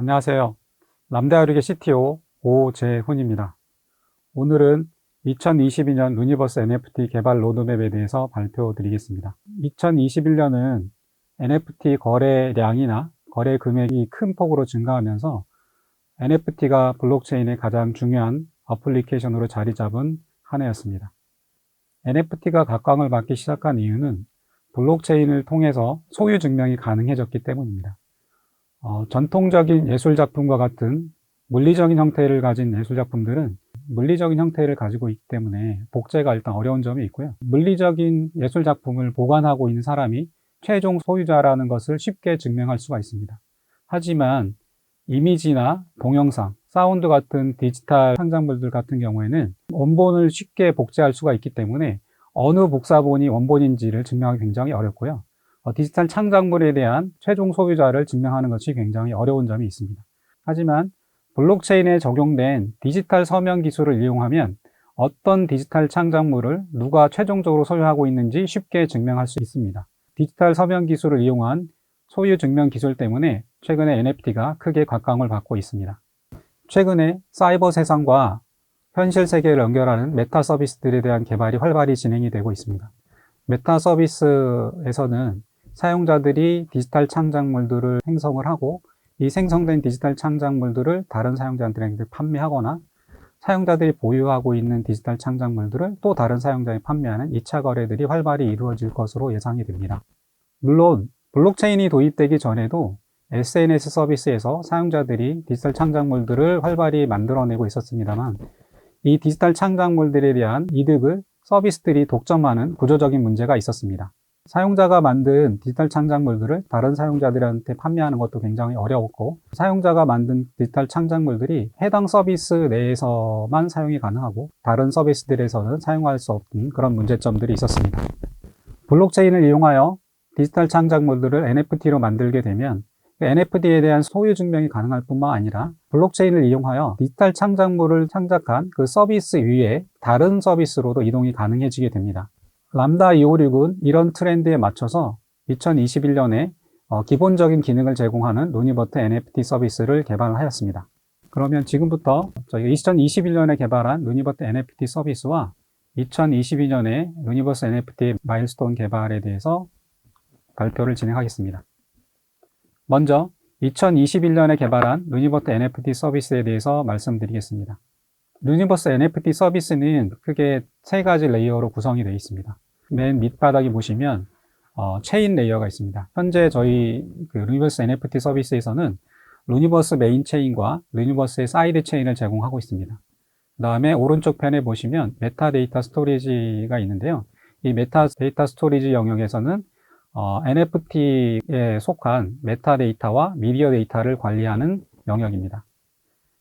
안녕하세요. 람다이오릭의 CTO 오재훈입니다. 오늘은 2022년 루니버스 NFT 개발 로드맵에 대해서 발표드리겠습니다. 2021년은 NFT 거래량이나 거래 금액이 큰 폭으로 증가하면서 NFT가 블록체인의 가장 중요한 어플리케이션으로 자리 잡은 한 해였습니다. NFT가 각광을 받기 시작한 이유는 블록체인을 통해서 소유 증명이 가능해졌기 때문입니다. 전통적인 예술작품과 같은 물리적인 형태를 가진 예술작품들은 물리적인 형태를 가지고 있기 때문에 복제가 일단 어려운 점이 있고요. 물리적인 예술작품을 보관하고 있는 사람이 최종 소유자라는 것을 쉽게 증명할 수가 있습니다. 하지만 이미지나 동영상, 사운드 같은 디지털 창작물들 같은 경우에는 원본을 쉽게 복제할 수가 있기 때문에 어느 복사본이 원본인지를 증명하기 굉장히 어렵고요. 디지털 창작물에 대한 최종 소유자를 증명하는 것이 굉장히 어려운 점이 있습니다. 하지만 블록체인에 적용된 디지털 서명 기술을 이용하면 어떤 디지털 창작물을 누가 최종적으로 소유하고 있는지 쉽게 증명할 수 있습니다. 디지털 서명 기술을 이용한 소유 증명 기술 때문에 최근에 NFT가 크게 각광을 받고 있습니다. 최근에 사이버 세상과 현실 세계를 연결하는 메타 서비스들에 대한 개발이 활발히 진행이 되고 있습니다. 메타 서비스에서는 사용자들이 디지털 창작물들을 생성을 하고 이 생성된 디지털 창작물들을 다른 사용자들에게 판매하거나 사용자들이 보유하고 있는 디지털 창작물들을 또 다른 사용자에 판매하는 2차 거래들이 활발히 이루어질 것으로 예상이 됩니다. 물론 블록체인이 도입되기 전에도 SNS 서비스에서 사용자들이 디지털 창작물들을 활발히 만들어내고 있었습니다만 이 디지털 창작물들에 대한 이득을 서비스들이 독점하는 구조적인 문제가 있었습니다. 사용자가 만든 디지털 창작물들을 다른 사용자들한테 판매하는 것도 굉장히 어려웠고 사용자가 만든 디지털 창작물들이 해당 서비스 내에서만 사용이 가능하고 다른 서비스들에서는 사용할 수 없는 그런 문제점들이 있었습니다. 블록체인을 이용하여 디지털 창작물들을 NFT로 만들게 되면 NFT에 대한 소유 증명이 가능할 뿐만 아니라 블록체인을 이용하여 디지털 창작물을 창작한 그 서비스 위에 다른 서비스로도 이동이 가능해지게 됩니다. 람다 256은 이런 트렌드에 맞춰서 2021년에 기본적인 기능을 제공하는 루니버스 NFT 서비스를 개발하였습니다. 그러면 지금부터 저희가 2021년에 개발한 루니버스 NFT 서비스와 2022년에 루니버스 NFT 마일스톤 개발에 대해서 발표를 진행하겠습니다. 먼저 2021년에 개발한 루니버스 NFT 서비스에 대해서 말씀드리겠습니다. 루니버스 NFT 서비스는 크게 세 가지 레이어로 구성이 되어 있습니다. 맨 밑바닥에 보시면 체인 레이어가 있습니다. 현재 저희 루니버스 NFT 서비스에서는 루니버스 메인 체인과 루니버스의 사이드 체인을 제공하고 있습니다. 그 다음에 오른쪽 편에 보시면 메타데이터 스토리지가 있는데요. 이 메타데이터 스토리지 영역에서는 NFT에 속한 메타데이터와 미디어 데이터를 관리하는 영역입니다.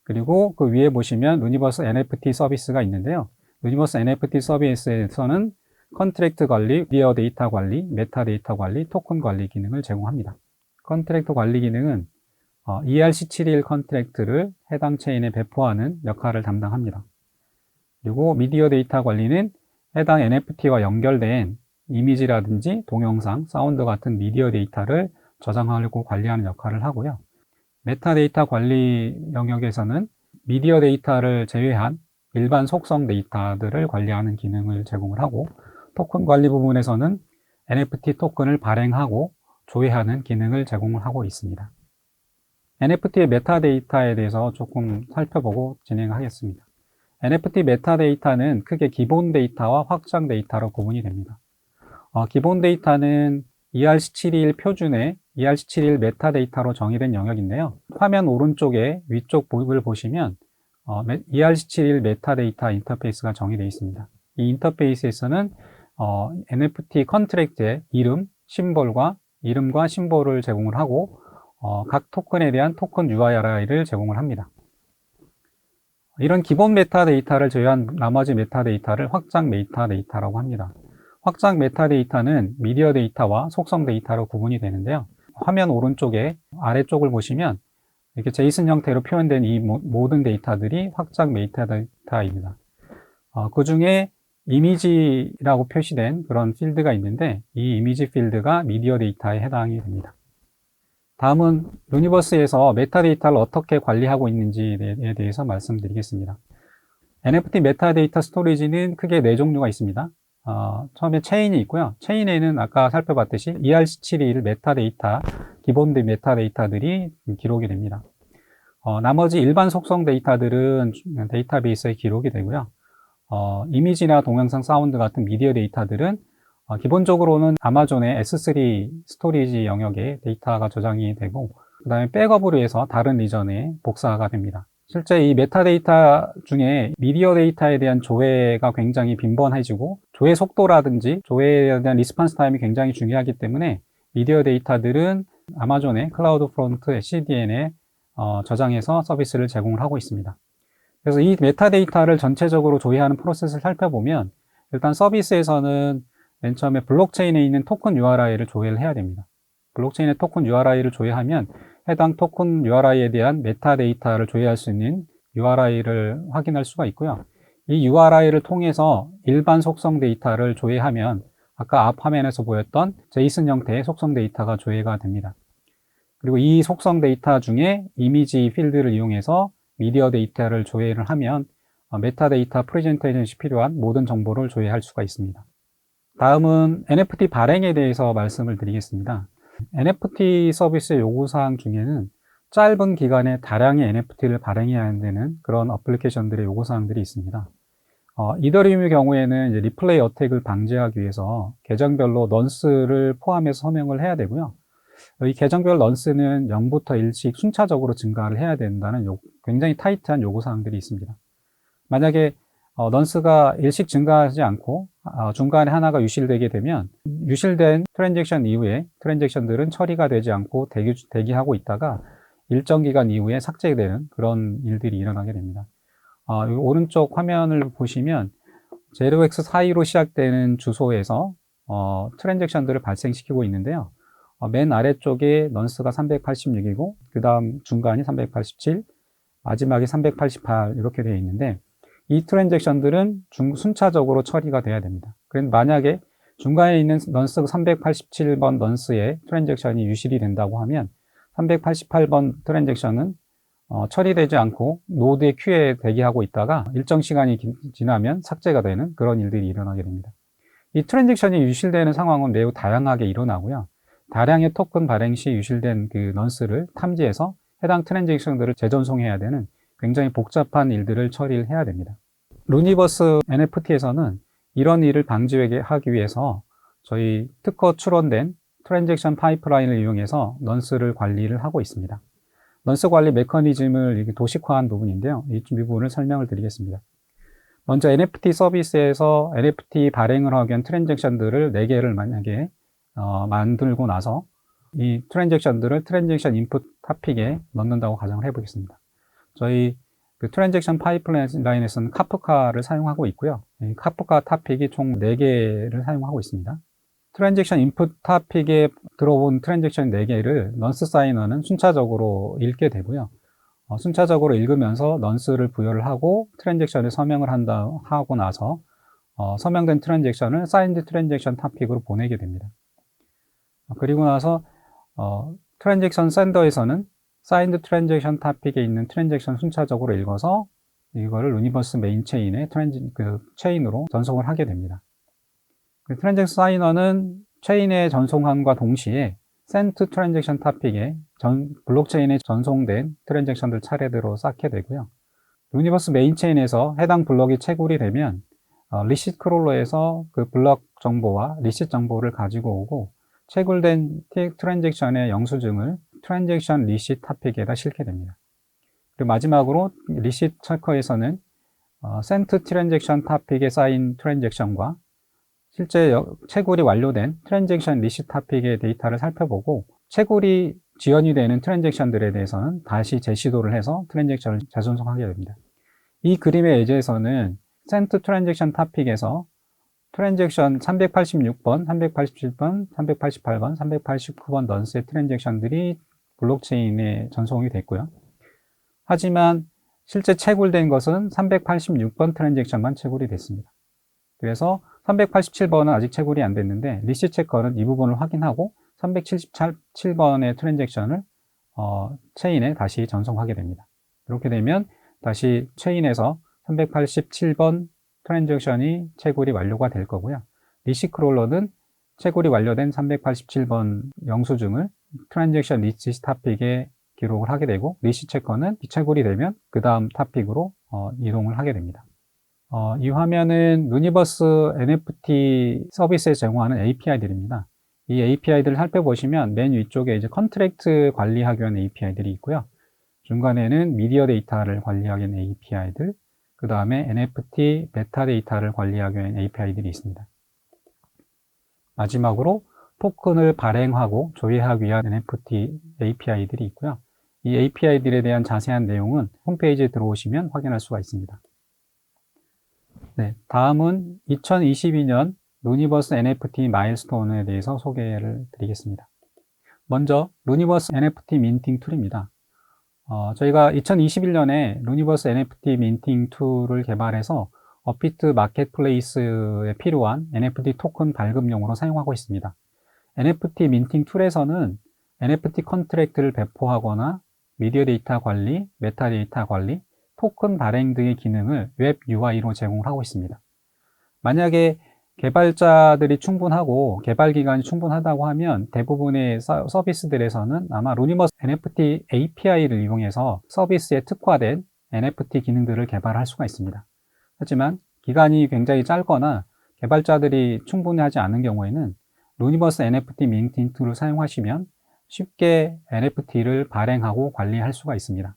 그리고 그 위에 보시면 루니버스 NFT 서비스가 있는데요. 루니버스 NFT 서비스에서는 컨트랙트 관리, 미디어 데이터 관리, 메타데이터 관리, 토큰 관리 기능을 제공합니다. 컨트랙트 관리 기능은 ERC71 컨트랙트를 해당 체인에 배포하는 역할을 담당합니다. 그리고 미디어 데이터 관리는 해당 NFT와 연결된 이미지라든지 동영상, 사운드 같은 미디어 데이터를 저장하고 관리하는 역할을 하고요. 메타데이터 관리 영역에서는 미디어 데이터를 제외한 일반 속성 데이터들을 관리하는 기능을 제공을 하고 토큰 관리 부분에서는 NFT 토큰을 발행하고 조회하는 기능을 제공을 하고 있습니다. NFT의 메타데이터에 대해서 조금 살펴보고 진행하겠습니다. NFT 메타데이터는 크게 기본 데이터와 확장 데이터로 구분이 됩니다. 기본 데이터는 ERC71 표준의 ERC71 메타데이터로 정의된 영역인데요. 화면 오른쪽에 위쪽 부분을 보시면 ERC71 메타데이터 인터페이스가 정의되어 있습니다. 이 인터페이스에서는 NFT 컨트랙트의 이름과 심볼을 제공을 하고 각 토큰에 대한 토큰 URI를 제공을 합니다. 이런 기본 메타데이터를 제외한 나머지 메타데이터를 확장 메타데이터라고 합니다. 확장 메타데이터는 미디어 데이터와 속성 데이터로 구분이 되는데요. 화면 오른쪽에 아래쪽을 보시면 이렇게 제이슨 형태로 표현된 이 모든 데이터들이 확장 메타데이터입니다. 그 중에 이미지라고 표시된 그런 필드가 있는데 이 이미지 필드가 미디어 데이터에 해당이 됩니다. 다음은 루니버스에서 메타데이터를 어떻게 관리하고 있는지에 대해서 말씀드리겠습니다. NFT 메타데이터 스토리지는 크게 4종류가 있습니다. 처음에 체인이 있고요. 체인에는 아까 살펴봤듯이 ERC71 메타데이터, 기본 메타데이터들이 기록이 됩니다. 나머지 일반 속성 데이터들은 데이터베이스에 기록이 되고요. 이미지나 동영상, 사운드 같은 미디어 데이터들은 기본적으로는 아마존의 S3 스토리지 영역에 데이터가 저장이 되고, 그 다음에 백업으로 해서 다른 리전에 복사가 됩니다. 실제 이 메타데이터 중에 미디어 데이터에 대한 조회가 굉장히 빈번해지고, 조회 속도라든지 조회에 대한 리스폰스 타임이 굉장히 중요하기 때문에 미디어 데이터들은 아마존의 클라우드 프론트 CDN에 저장해서 서비스를 제공을 하고 있습니다. 그래서 이 메타데이터를 전체적으로 조회하는 프로세스를 살펴보면, 일단 서비스에서는 맨 처음에 블록체인에 있는 토큰 URI를 조회를 해야 됩니다. 블록체인의 토큰 URI를 조회하면 해당 토큰 URI에 대한 메타데이터를 조회할 수 있는 URI를 확인할 수가 있고요. 이 URI를 통해서 일반 속성 데이터를 조회하면 아까 앞 화면에서 보였던 제이슨 형태의 속성 데이터가 조회가 됩니다. 그리고 이 속성 데이터 중에 이미지 필드를 이용해서 미디어 데이터를 조회를 하면 메타데이터 프레젠테이션이 필요한 모든 정보를 조회할 수가 있습니다. 다음은 NFT 발행에 대해서 말씀을 드리겠습니다. NFT 서비스의 요구사항 중에는 짧은 기간에 다량의 NFT를 발행해야 되는 그런 어플리케이션들의 요구사항들이 있습니다. 이더리움의 경우에는 이제 리플레이 어택을 방지하기 위해서 계정별로 넌스를 포함해서 서명을 해야 되고요. 이 계정별 넌스는 0부터 1씩 순차적으로 증가를 해야 된다는 굉장히 타이트한 요구사항들이 있습니다. 만약에 넌스가 일씩 증가하지 않고 중간에 하나가 유실되게 되면 유실된 트랜잭션 이후에 트랜잭션들은 처리가 되지 않고 대기하고 있다가 일정 기간 이후에 삭제되는 그런 일들이 일어나게 됩니다. 오른쪽 화면을 보시면 0x42로 시작되는 주소에서 트랜잭션들을 발생시키고 있는데요. 맨 아래쪽에 넌스가 386이고 그 다음 중간이 387, 마지막이 388 이렇게 되어 있는데, 이 트랜잭션들은 순차적으로 처리가 돼야 됩니다. 그런데 만약에 중간에 있는 넌스 387번 넌스의 트랜잭션이 유실이 된다고 하면 388번 트랜잭션은 처리되지 않고 노드의 큐에 대기하고 있다가 일정 시간이 지나면 삭제가 되는 그런 일들이 일어나게 됩니다. 이 트랜잭션이 유실되는 상황은 매우 다양하게 일어나고요. 다량의 토큰 발행 시 유실된 그 넌스를 탐지해서 해당 트랜잭션들을 재전송해야 되는 굉장히 복잡한 일들을 처리를 해야 됩니다. 루니버스 NFT에서는 이런 일을 방지하기 위해서 저희 특허 출원된 트랜잭션 파이프라인을 이용해서 넌스를 관리를 하고 있습니다. 넌스 관리 메커니즘을 도식화한 부분인데요. 이 부분을 설명을 드리겠습니다. 먼저 NFT 서비스에서 NFT 발행을 하기 위한 트랜잭션들을 4개를 만약에 만들고 나서 이 트랜잭션들을 트랜잭션 인풋 토픽에 넣는다고 가정을 해보겠습니다. 저희 그 트랜잭션 파이프라인에서는 카프카를 사용하고 있고요. 이 카프카 토픽이 총 4개를 사용하고 있습니다. 트랜잭션 인풋 토픽에 들어온 트랜잭션 4개를 넌스 사이너는 순차적으로 읽게 되고요. 순차적으로 읽으면서 넌스를 부여를 하고 트랜잭션에 서명을 하고 나서 서명된 트랜잭션을 사인드 트랜잭션 토픽으로 보내게 됩니다. 그리고 나서 트랜잭션 샌더에서는 사인드 트랜잭션 토픽에 있는 트랜잭션 순차적으로 읽어서 이거를 루니버스 메인 체인의 체인으로 전송을 하게 됩니다. 트랜잭션 사이너는 체인에 전송함과 동시에 센트 트랜잭션 토픽에 블록체인에 전송된 트랜잭션들 차례대로 쌓게 되고요. 유니버스 메인 체인에서 해당 블록이 채굴이 되면 리시트 크롤러에서 그 블록 정보와 리시트 정보를 가지고 오고 채굴된 트랜잭션의 영수증을 트랜잭션 리시트 토픽에다 실게 됩니다. 그리고 마지막으로 리시트 체커에서는 센트 트랜잭션 토픽에 쌓인 트랜잭션과 실제 채굴이 완료된 트랜잭션 리시트 토픽의 데이터를 살펴보고 채굴이 지연이 되는 트랜잭션들에 대해서는 다시 재시도를 해서 트랜잭션을 재전송하게 됩니다. 이 그림의 예제에서는 센트 트랜잭션 토픽에서 트랜잭션 386번, 387번, 388번, 389번 넌스의 트랜잭션들이 블록체인에 전송이 됐고요. 하지만 실제 채굴된 것은 386번 트랜잭션만 채굴이 됐습니다. 그래서 387번은 아직 채굴이 안 됐는데 리시트 체커는 이 부분을 확인하고 377번의 트랜잭션을 체인에 다시 전송하게 됩니다. 이렇게 되면 다시 체인에서 387번 트랜잭션이 채굴이 완료가 될 거고요. 리시크롤러는 채굴이 완료된 387번 영수증을 트랜잭션 리치 타픽에 기록을 하게 되고, 리시체커는 채굴이 되면 그 다음 타픽으로 이동을 하게 됩니다. 이 화면은 루니버스 NFT 서비스에 제공하는 API들입니다. 이 API들을 살펴보시면 맨 위쪽에 이제 컨트랙트 관리하기 위한 API들이 있고요. 중간에는 미디어 데이터를 관리하기 위한 API들, 그 다음에 NFT 메타데이터를 관리하기 위한 API들이 있습니다. 마지막으로 토큰을 발행하고 조회하기 위한 NFT API들이 있고요. 이 API들에 대한 자세한 내용은 홈페이지에 들어오시면 확인할 수가 있습니다. 네, 다음은 2022년 루니버스 NFT 마일스톤에 대해서 소개를 드리겠습니다. 먼저 루니버스 NFT 민팅 툴입니다. 저희가 2021년에 루니버스 NFT 민팅 툴을 개발해서 업비트 마켓플레이스에 필요한 NFT 토큰 발급용으로 사용하고 있습니다. NFT 민팅 툴에서는 NFT 컨트랙트를 배포하거나 미디어 데이터 관리, 메타데이터 관리, 토큰 발행 등의 기능을 웹 UI로 제공을 하고 있습니다. 만약에 개발자들이 충분하고 개발 기간이 충분하다고 하면 대부분의 서비스들에서는 아마 루니버스 NFT API를 이용해서 서비스에 특화된 NFT 기능들을 개발할 수가 있습니다. 하지만 기간이 굉장히 짧거나 개발자들이 충분히 하지 않은 경우에는 루니버스 NFT 민팅 툴을 사용하시면 쉽게 NFT를 발행하고 관리할 수가 있습니다.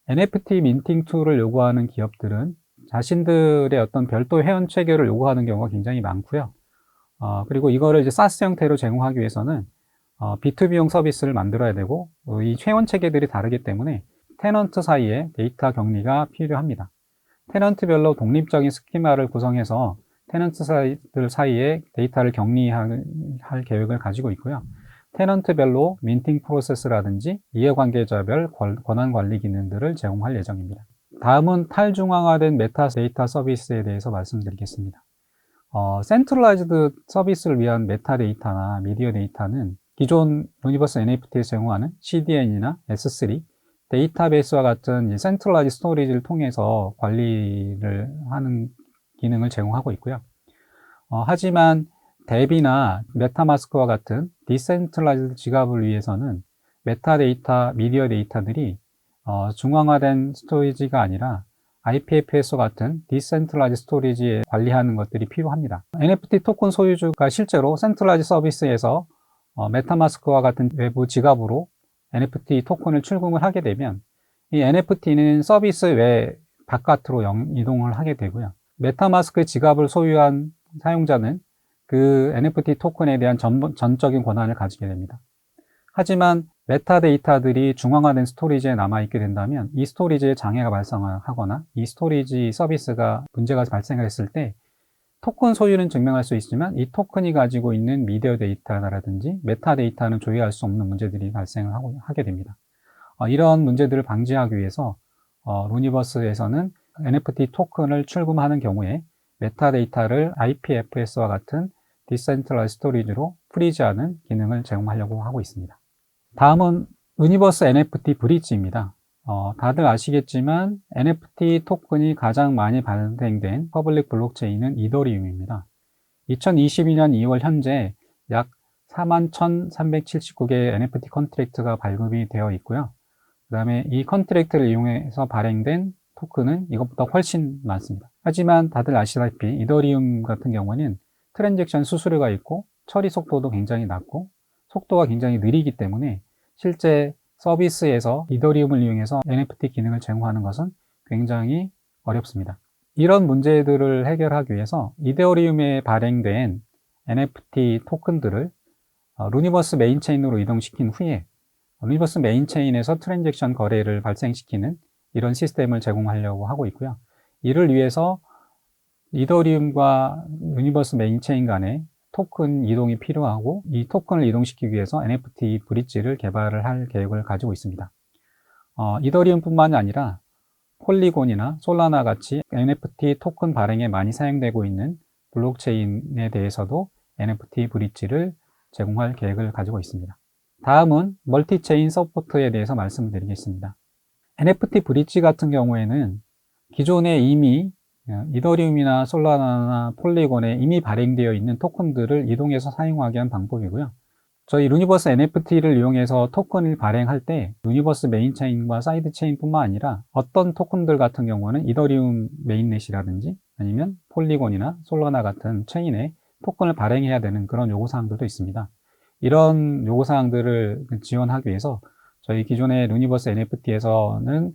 NFT 민팅 툴을 요구하는 기업들은 자신들의 어떤 별도 회원 체계를 요구하는 경우가 굉장히 많고요. 그리고 이거를 이제 SaaS 형태로 제공하기 위해서는 B2B용 서비스를 만들어야 되고, 이 회원 체계들이 다르기 때문에 테넌트 사이에 데이터 격리가 필요합니다. 테넌트별로 독립적인 스키마를 구성해서 테넌트들 사이에 데이터를 격리할 계획을 가지고 있고요. 테넌트별로 민팅 프로세스라든지 이해관계자별 권한 관리 기능들을 제공할 예정입니다. 다음은 탈중앙화된 메타데이터 서비스에 대해서 말씀드리겠습니다. 센트럴라이즈드 서비스를 위한 메타데이터나 미디어 데이터는 기존 유니버스 NFT에 제공하는 CDN이나 S3, 데이터베이스와 같은 센트럴라이즈 스토리지를 통해서 관리를 하는 기능을 제공하고 있고요. 하지만 덱이나 메타마스크와 같은 디센트럴라이즈드 지갑을 위해서는 메타데이터, 미디어 데이터들이 중앙화된 스토리지가 아니라 IPFS와 같은 디센트럴라이즈 스토리지에 관리하는 것들이 필요합니다. NFT 토큰 소유주가 실제로 센트럴라이즈 서비스에서 메타마스크와 같은 외부 지갑으로 NFT 토큰을 출금을 하게 되면 이 NFT는 서비스 외 바깥으로 이동을 하게 되고요. 메타마스크 지갑을 소유한 사용자는 그 NFT 토큰에 대한 전적인 권한을 가지게 됩니다. 하지만 메타데이터들이 중앙화된 스토리지에 남아있게 된다면 이 스토리지에 장애가 발생하거나 이 스토리지 서비스가 문제가 발생을 했을 때 토큰 소유는 증명할 수 있지만 이 토큰이 가지고 있는 미디어 데이터라든지 메타데이터는 조회할 수 없는 문제들이 발생을 하게 됩니다. 이런 문제들을 방지하기 위해서 루니버스에서는 NFT 토큰을 출금하는 경우에 메타데이터를 IPFS와 같은 디센트럴라이즈 스토리지로 프리즈하는 기능을 제공하려고 하고 있습니다. 다음은 유니버스 NFT 브릿지입니다. 다들 아시겠지만 NFT 토큰이 가장 많이 발행된 퍼블릭 블록체인은 이더리움입니다. 2022년 2월 현재 약 41,379개의 NFT 컨트랙트가 발급이 되어 있고요. 그 다음에 이 컨트랙트를 이용해서 발행된 토큰은 이것보다 훨씬 많습니다. 하지만 다들 아시다시피 이더리움 같은 경우는 트랜잭션 수수료가 있고 처리 속도도 굉장히 낮고 속도가 굉장히 느리기 때문에 실제 서비스에서 이더리움을 이용해서 NFT 기능을 제공하는 것은 굉장히 어렵습니다. 이런 문제들을 해결하기 위해서 이더리움에 발행된 NFT 토큰들을 루니버스 메인체인으로 이동시킨 후에 루니버스 메인체인에서 트랜잭션 거래를 발생시키는 이런 시스템을 제공하려고 하고 있고요. 이를 위해서 이더리움과 유니버스 메인체인 간에 토큰 이동이 필요하고 이 토큰을 이동시키기 위해서 NFT 브릿지를 개발을 할 계획을 가지고 있습니다. 이더리움뿐만이 아니라 폴리곤이나 솔라나 같이 NFT 토큰 발행에 많이 사용되고 있는 블록체인에 대해서도 NFT 브릿지를 제공할 계획을 가지고 있습니다. 다음은 멀티체인 서포트에 대해서 말씀드리겠습니다. NFT 브릿지 같은 경우에는 기존에 이미 이더리움이나 솔라나나 폴리곤에 이미 발행되어 있는 토큰들을 이동해서 사용하게 한 방법이고요. 저희 루니버스 NFT를 이용해서 토큰을 발행할 때 루니버스 메인 체인과 사이드 체인뿐만 아니라 어떤 토큰들 같은 경우는 이더리움 메인넷이라든지 아니면 폴리곤이나 솔라나 같은 체인에 토큰을 발행해야 되는 그런 요구사항들도 있습니다. 이런 요구사항들을 지원하기 위해서 저희 기존의 루니버스 NFT에서는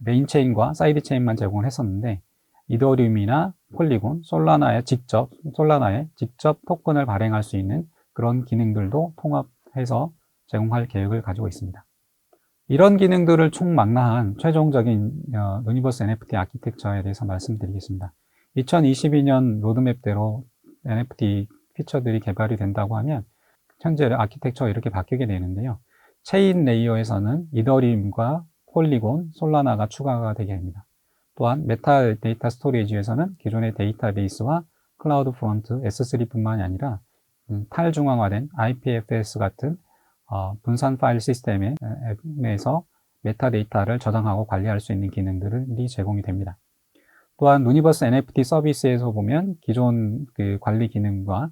메인 체인과 사이드 체인만 제공을 했었는데 이더리움이나 폴리곤, 솔라나에 직접 토큰을 발행할 수 있는 그런 기능들도 통합해서 제공할 계획을 가지고 있습니다. 이런 기능들을 총망라한 최종적인 루니버스 NFT 아키텍처에 대해서 말씀드리겠습니다. 2022년 로드맵대로 NFT 피처들이 개발이 된다고 하면 현재 아키텍처가 이렇게 바뀌게 되는데요. 체인 레이어에서는 이더리움과 폴리곤, 솔라나가 추가가 되게 됩니다. 또한 메타 데이터 스토리지에서는 기존의 데이터베이스와 클라우드 프론트 S3뿐만이 아니라 탈중앙화된 IPFS 같은 분산 파일 시스템에서 메타데이터를 저장하고 관리할 수 있는 기능들이 제공이 됩니다. 또한 루니버스 NFT 서비스에서 보면 기존 그 관리 기능과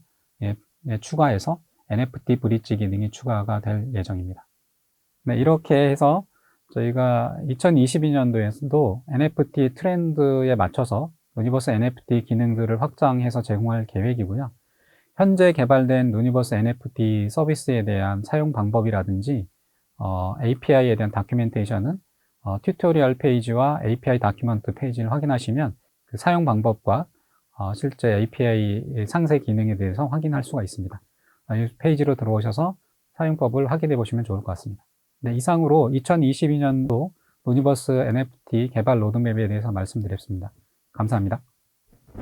추가해서 NFT 브릿지 기능이 추가가 될 예정입니다. 네, 이렇게 해서 저희가 2022년도에서도 NFT 트렌드에 맞춰서 루니버스 NFT 기능들을 확장해서 제공할 계획이고요. 현재 개발된 루니버스 NFT 서비스에 대한 사용 방법이라든지 API에 대한 다큐멘테이션은 튜토리얼 페이지와 API 다큐멘트 페이지를 확인하시면 그 사용 방법과 실제 API 상세 기능에 대해서 확인할 수가 있습니다. 이 페이지로 들어오셔서 사용법을 확인해 보시면 좋을 것 같습니다. 네, 이상으로 2022년도 루니버스 NFT 개발 로드맵에 대해서 말씀드렸습니다. 감사합니다.